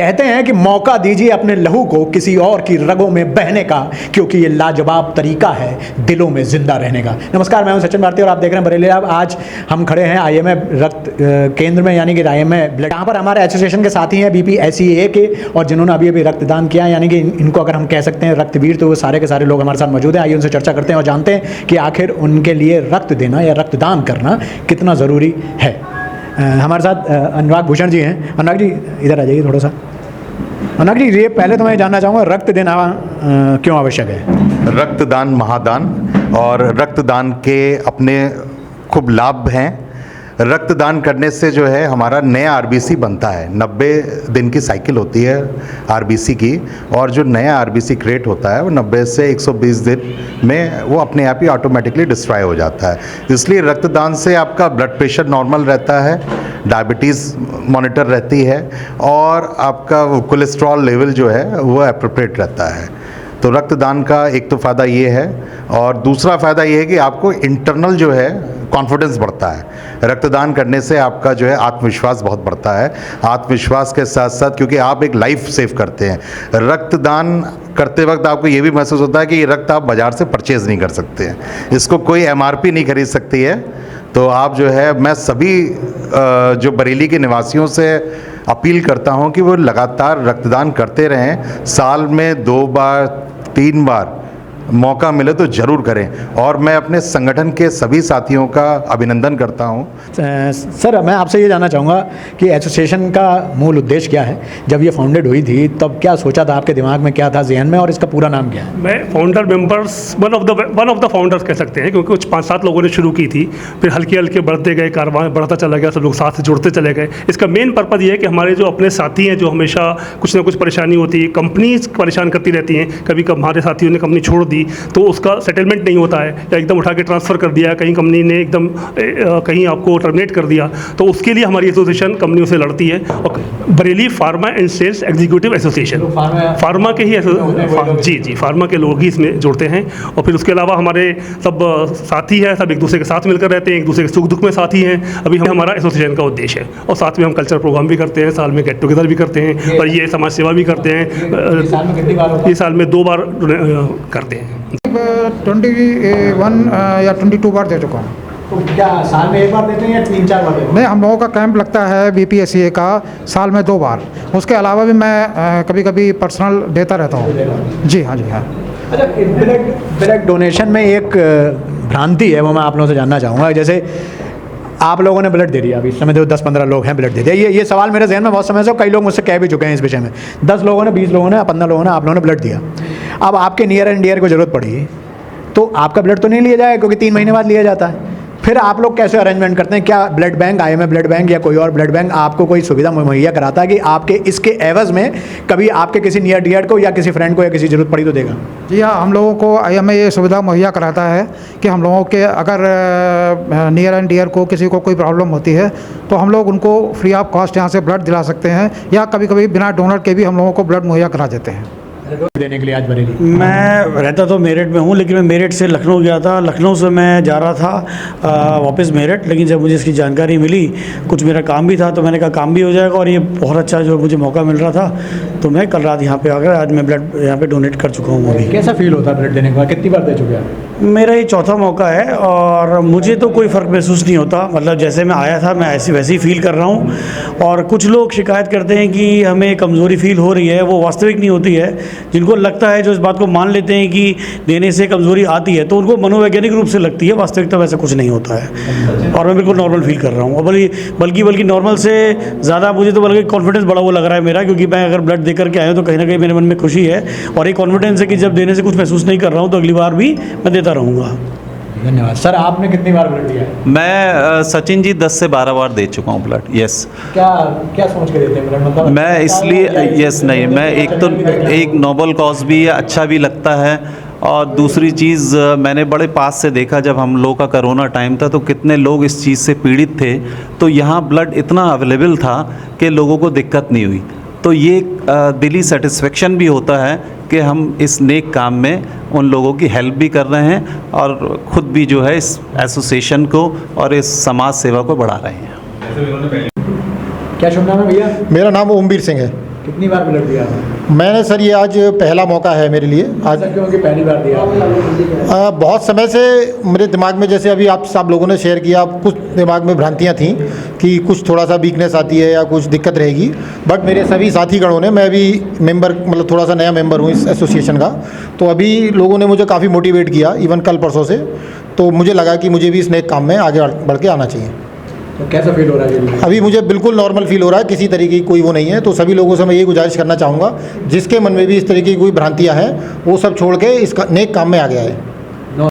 कहते हैं कि मौका दीजिए अपने लहू को किसी और की रगों में बहने का, क्योंकि ये लाजवाब तरीका है दिलों में जिंदा रहने का। नमस्कार, मैं हूं सचिन भारती और आप देख रहे हैं बरेली लाइव। आज हम खड़े हैं IMA रक्त केंद्र में, यानी कि IMA ब्लड। यहाँ पर हमारे एसोसिएशन के साथी हैं BPSEA के, और जिन्होंने अभी रक्तदान किया, यानी कि इनको अगर हम कह सकते हैं रक्तवीर, तो वो सारे के सारे लोग हमारे साथ मौजूद हैं। आइए उनसे चर्चा करते हैं और जानते हैं कि आखिर उनके लिए रक्त देना या रक्तदान करना कितना ज़रूरी है। हमारे साथ अनुराग भूषण जी हैं। अनुराग जी इधर आ जाइए थोड़ा सा। अनुराग जी, ये पहले तो मैं जानना चाहूँगा, रक्त देना क्यों आवश्यक है? रक्तदान महादान, और रक्तदान के अपने खूब लाभ हैं। रक्तदान करने से जो है हमारा नया RBC बनता है। 90 दिन की साइकिल होती है RBC की, और जो नया RBC क्रिएट होता है वो 90 से 120 दिन में वो अपने आप ही ऑटोमेटिकली डिस्ट्रॉय हो जाता है। इसलिए रक्तदान से आपका ब्लड प्रेशर नॉर्मल रहता है, डायबिटीज़ मॉनिटर रहती है, और आपका कोलेस्ट्रॉल लेवल जो है वो अप्रोप्रिएट रहता है। तो रक्तदान का एक तो फ़ायदा ये है, और दूसरा फ़ायदा ये है कि आपको इंटरनल जो है कॉन्फिडेंस बढ़ता है। रक्तदान करने से आपका जो है आत्मविश्वास बहुत बढ़ता है। आत्मविश्वास के साथ साथ, क्योंकि आप एक लाइफ सेव करते हैं, रक्तदान करते वक्त आपको ये भी महसूस होता है कि ये रक्त आप बाज़ार से परचेज़ नहीं कर सकते हैं, इसको कोई MRP नहीं खरीद सकती है। तो आप जो है, मैं सभी जो बरेली के निवासियों से अपील करता हूं कि वो लगातार रक्तदान करते रहें। साल में 2 बार 3 बार मौका मिले तो ज़रूर करें, और मैं अपने संगठन के सभी साथियों का अभिनंदन करता हूं। सर, मैं आपसे ये जानना चाहूँगा कि एसोसिएशन का मूल उद्देश्य क्या है? जब ये फाउंडेड हुई थी तब क्या सोचा था, आपके दिमाग में क्या था ज़हन में, और इसका पूरा नाम क्या है? मैं founder members, one of the founders कह सकते हैं, क्योंकि कुछ 5-7 लोगों ने शुरू की थी, फिर हल्के हल्के बढ़ते गए, कारवां बढ़ता चला गया, सब लोग साथ जुड़ते चले गए। इसका मेन पर्पज़ ये है कि हमारे जो अपने साथी हैं, जो हमेशा कुछ ना कुछ परेशानी होती है, कंपनीज परेशान करती रहती हैं, कभी हमारे साथियों ने कंपनी छोड़ दी तो उसका सेटलमेंट नहीं होता है, या एकदम उठा के ट्रांसफ़र कर दिया, कहीं कंपनी ने एकदम कहीं आपको टर्मिनेट कर दिया, तो उसके लिए हमारी एसोसिएशन कंपनियों से लड़ती है। और Bareilly pharma and sales executive association, pharma के ही जी फार्मा के लोग ही इसमें जुड़ते हैं। और फिर उसके अलावा हमारे सब साथी हैं, सब एक दूसरे के साथ मिलकर रहते हैं, एक दूसरे के सुख दुख में साथी हैं। अभी हमारा एसोसिएशन का उद्देश्य है, और साथ में हम कल्चर प्रोग्राम भी करते हैं, साल में गेट टुगेदर भी करते हैं, और ये समाज सेवा भी करते हैं। ये साल में 2 बार करते हैं। 21 या 22 बार दे चुका हूँ। तो क्या साल में 1 बार देते हैं या 3-4 बार देते हैं? नहीं, हम लोगों का कैंप लगता है BPSEA का साल में 2 बार। उसके अलावा भी मैं कभी कभी पर्सनल देता रहता हूँ। जी हाँ, जी हाँ। अच्छा, ब्लड डोनेशन में एक भ्रांति है, वो मैं आप लोगों से जानना चाहूँगा। जैसे आप लोगों ने ब्लड दे दिया, अभी इस समय जो 10-15 लोग हैं ब्लड दे दिया, ये सवाल मेरे जहन में बहुत समय से, कई लोग मुझसे कह भी चुके हैं इस विषय में। 10 लोगों ने, 20 लोगों ने, 15 लोगों ने, आप लोगों ने ब्लड दिया। अब आपके नियर एंड डियर को ज़रूरत पड़ी तो आपका ब्लड तो नहीं लिया जाएगा, क्योंकि 3 महीने बाद लिया जाता है। फिर आप लोग कैसे अरेंजमेंट करते हैं? क्या blood bank, IMA blood bank या कोई और ब्लड बैंक आपको कोई सुविधा मुहैया कराता है कि आपके इसके एवज में कभी आपके किसी नियर डियर को या किसी फ्रेंड को या किसी ज़रूरत पड़ी तो देगा? जी हाँ, हम लोगों को IMA ये सुविधा मुहैया कराता है कि हम लोगों के अगर नियर एंड डियर को किसी को कोई प्रॉब्लम होती है तो हम लोग उनको फ्री ऑफ कॉस्ट यहाँ से ब्लड दिला सकते हैं, या कभी कभी बिना डोनर के भी हम लोगों को ब्लड मुहैया करा देते हैं। देने के लिए आज बरेली? मैं रहता तो मेरठ में हूँ, लेकिन मैं मेरठ से लखनऊ गया था। लखनऊ से मैं जा रहा था वापस मेरठ, लेकिन जब मुझे इसकी जानकारी मिली, कुछ मेरा काम भी था, तो मैंने कहा काम भी हो जाएगा और ये बहुत अच्छा जो मुझे मौका मिल रहा था, तो मैं कल रात यहाँ पे आकर आज मैं ब्लड यहाँ पे डोनेट कर चुका हूँ। अभी कैसा फील होता है ब्लड देने के बाद? कितनी बार दे चुके हैं? मेरा ये 4था मौका है, और मुझे तो कोई फ़र्क महसूस नहीं होता। मतलब जैसे मैं आया था, मैं वैसे ही फील कर रहा हूँ। और कुछ लोग शिकायत करते हैं कि हमें कमज़ोरी फील हो रही है, वो वास्तविक नहीं होती है। जिनको लगता है, जो इस बात को मान लेते हैं कि देने से कमज़ोरी आती है, तो उनको मनोवैज्ञानिक रूप से लगती है। वास्तविकता वैसा कुछ नहीं होता है, और मैं बिल्कुल नॉर्मल फील कर रहा हूँ। और बल्कि नॉर्मल से ज़्यादा मुझे तो बल्कि कॉन्फिडेंस बड़ा वो लग रहा है मेरा, क्योंकि मैं अगर ब्लड दे करके आया हूँ तो कहीं ना कहीं मेरे मन में खुशी है, और एक कॉन्फिडेंस है कि जब देने से कुछ महसूस नहीं कर रहा हूँ तो अगली बार भी मैं देता रहूँगा। धन्यवाद। सर, आपने कितनी बार ब्लड दिया है? मैं सचिन जी 10 से 12 बार दे चुका हूँ ब्लड। यस। क्या सोच के देते हैं ब्लड? मतलब मैं इसलिए नहीं, मैं एक नोबल कॉज भी है, अच्छा भी लगता है, और दूसरी चीज़ मैंने बड़े पास से देखा, जब हम लोग का कोरोना टाइम था तो कितने लोग इस चीज़ से पीड़ित थे, तो यहाँ ब्लड इतना अवेलेबल था कि लोगों को दिक्कत नहीं हुई। तो ये दिली सेटिस्फेक्शन भी होता है कि हम इस नेक काम में उन लोगों की हेल्प भी कर रहे हैं, और ख़ुद भी जो है इस एसोसिएशन को और इस समाज सेवा को बढ़ा रहे हैं। क्या शुभ नाम है भैया? मेरा नाम ओमवीर सिंह है। कितनी बार ब्लड दिया आपने? मैंने सर ये आज पहला मौका है मेरे लिए आज। ऐसा क्यों कि पहली बार दिया आपने? बहुत समय से मेरे दिमाग में, जैसे अभी आप सब लोगों ने शेयर किया, कुछ दिमाग में भ्रांतियां थीं कि कुछ थोड़ा सा वीकनेस आती है या कुछ दिक्कत रहेगी, बट मेरे सभी साथीगणों ने, मैं भी मेंबर मतलब थोड़ा सा नया मेंबर हूँ इस एसोसिएशन का, तो अभी लोगों ने मुझे काफ़ी मोटिवेट किया इवन कल परसों से, तो मुझे लगा कि मुझे भी इस नेक काम में आगे बढ़ के आना चाहिए। तो कैसा फील हो रहा है अभी? अभी मुझे बिल्कुल नॉर्मल फील हो रहा है, किसी तरीके की कोई वो नहीं है। तो सभी लोगों से मैं ये गुजारिश करना चाहूँगा जिसके मन में भी इस तरीके की कोई भ्रांतियाँ हैं वो सब छोड़ के इस नेक काम में आगे आए।